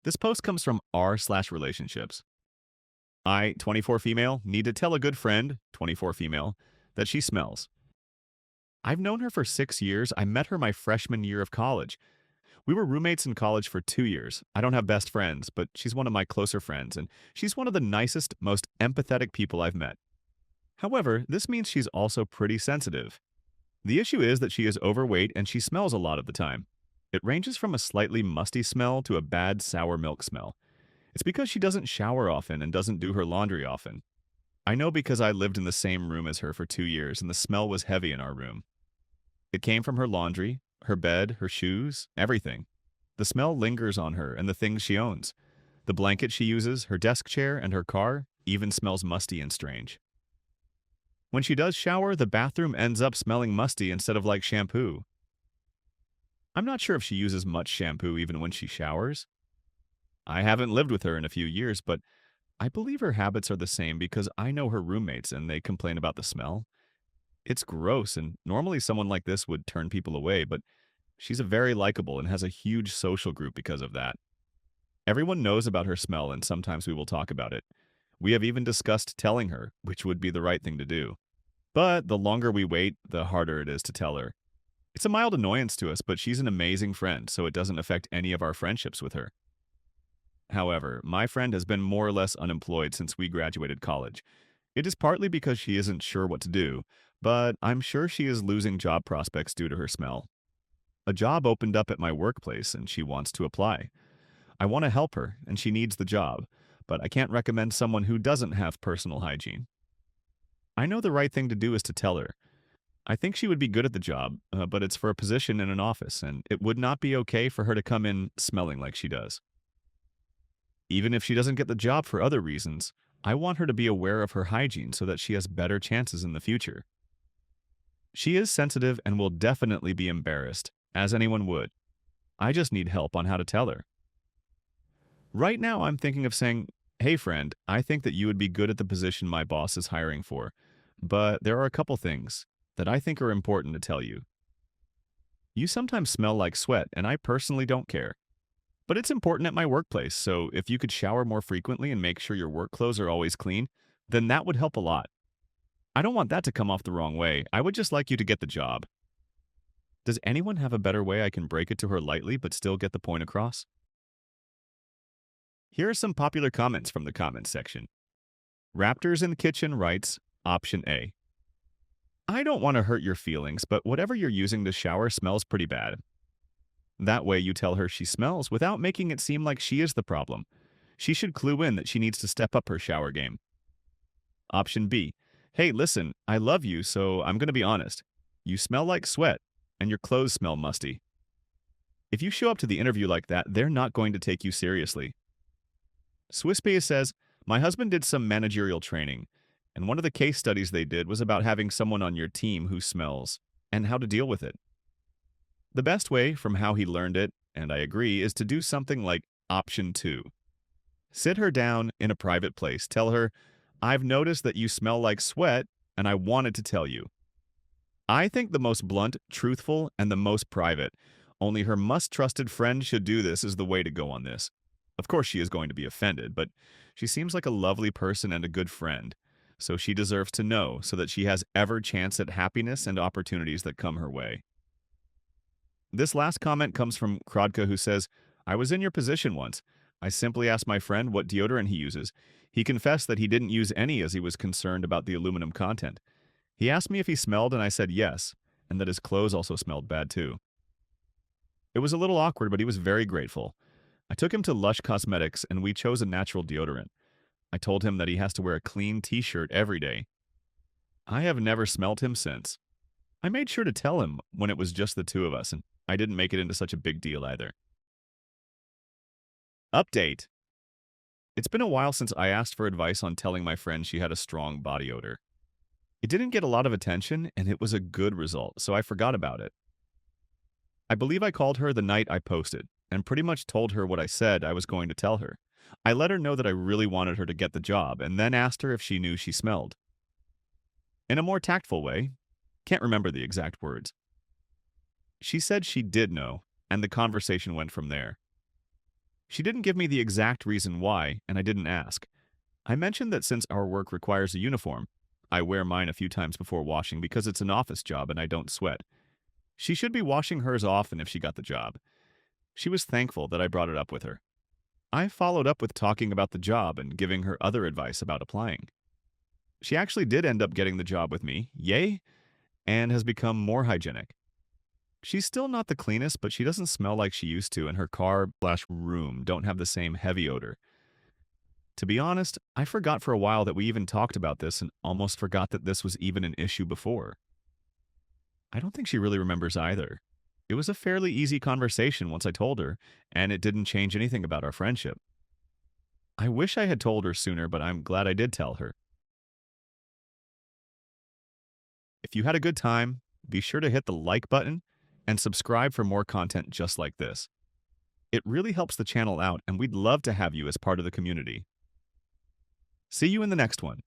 This post comes from r/relationships. I, 24 female, need to tell a good friend, 24 female, that she smells. I've known her for 6 years. I met her my freshman year of college. We were roommates in college for 2 years. I don't have best friends, but she's one of my closer friends, and she's one of the nicest, most empathetic people I've met. However, this means she's also pretty sensitive. The issue is that she is overweight and she smells a lot of the time. It ranges from a slightly musty smell to a bad sour milk smell. It's because she doesn't shower often and doesn't do her laundry often. I know because I lived in the same room as her for 2 years and the smell was heavy in our room. It came from her laundry, her bed, her shoes, everything. The smell lingers on her and the things she owns. The blanket she uses, her desk chair, and her car even smells musty and strange. When she does shower, the bathroom ends up smelling musty instead of like shampoo. I'm not sure if she uses much shampoo even when she showers. I haven't lived with her in a few years, but I believe her habits are the same because I know her roommates and they complain about the smell. It's gross, and normally someone like this would turn people away, but she's a very likable and has a huge social group because of that. Everyone knows about her smell, and sometimes we will talk about it. We have even discussed telling her, which would be the right thing to do. But the longer we wait, the harder it is to tell her. It's a mild annoyance to us, but she's an amazing friend, so it doesn't affect any of our friendships with her. However, my friend has been more or less unemployed since we graduated college. It is partly because she isn't sure what to do, but I'm sure she is losing job prospects due to her smell. A job opened up at my workplace and she wants to apply. I want to help her and she needs the job, but I can't recommend someone who doesn't have personal hygiene. I know the right thing to do is to tell her. I think she would be good at the job, but it's for a position in an office, and it would not be okay for her to come in smelling like she does. Even if she doesn't get the job for other reasons, I want her to be aware of her hygiene so that she has better chances in the future. She is sensitive and will definitely be embarrassed, as anyone would. I just need help on how to tell her. Right now, I'm thinking of saying, "Hey, friend, I think that you would be good at the position my boss is hiring for, but there are a couple things that I think are important to tell you. You sometimes smell like sweat, and I personally don't care. But it's important at my workplace, so if you could shower more frequently and make sure your work clothes are always clean, then that would help a lot. I don't want that to come off the wrong way. I would just like you to get the job." Does anyone have a better way I can break it to her lightly but still get the point across? Here are some popular comments from the comments section. Raptors in the Kitchen writes, Option A. I don't want to hurt your feelings, but whatever you're using to shower smells pretty bad. That way you tell her she smells without making it seem like she is the problem. She should clue in that she needs to step up her shower game. Option B. Hey, listen, I love you, so I'm going to be honest. You smell like sweat, and your clothes smell musty. If you show up to the interview like that, they're not going to take you seriously. Swissbee says, my husband did some managerial training, and one of the case studies they did was about having someone on your team who smells, and how to deal with it. The best way, from how he learned it, and I agree, is to do something like Option 2. Sit her down in a private place. Tell her, I've noticed that you smell like sweat, and I wanted to tell you. I think the most blunt, truthful, and the most private. Only her must-trusted friend should do this is the way to go on this. Of course she is going to be offended, but she seems like a lovely person and a good friend, so she deserves to know so that she has ever chance at happiness and opportunities that come her way. This last comment comes from Krodka, who says, I was in your position once. I simply asked my friend what deodorant he uses. He confessed that he didn't use any as he was concerned about the aluminum content. He asked me if he smelled, and I said yes, and that his clothes also smelled bad too. It was a little awkward, but he was very grateful. I took him to Lush Cosmetics, and we chose a natural deodorant. I told him that he has to wear a clean t-shirt every day. I have never smelled him since. I made sure to tell him when it was just the two of us, and I didn't make it into such a big deal either. Update. It's been a while since I asked for advice on telling my friend she had a strong body odor. It didn't get a lot of attention, and it was a good result, so I forgot about it. I believe I called her the night I posted, and pretty much told her what I said I was going to tell her. I let her know that I really wanted her to get the job, and then asked her if she knew she smelled. In a more tactful way, can't remember the exact words. She said she did know, and the conversation went from there. She didn't give me the exact reason why, and I didn't ask. I mentioned that since our work requires a uniform, I wear mine a few times before washing because it's an office job and I don't sweat. She should be washing hers often if she got the job. She was thankful that I brought it up with her. I followed up with talking about the job and giving her other advice about applying. She actually did end up getting the job with me, yay, and has become more hygienic. She's still not the cleanest, but she doesn't smell like she used to, and her car/room don't have the same heavy odor. To be honest, I forgot for a while that we even talked about this and almost forgot that this was even an issue before. I don't think she really remembers either. It was a fairly easy conversation once I told her, and it didn't change anything about our friendship. I wish I had told her sooner, but I'm glad I did tell her. If you had a good time, be sure to hit the like button and subscribe for more content just like this. It really helps the channel out, and we'd love to have you as part of the community. See you in the next one.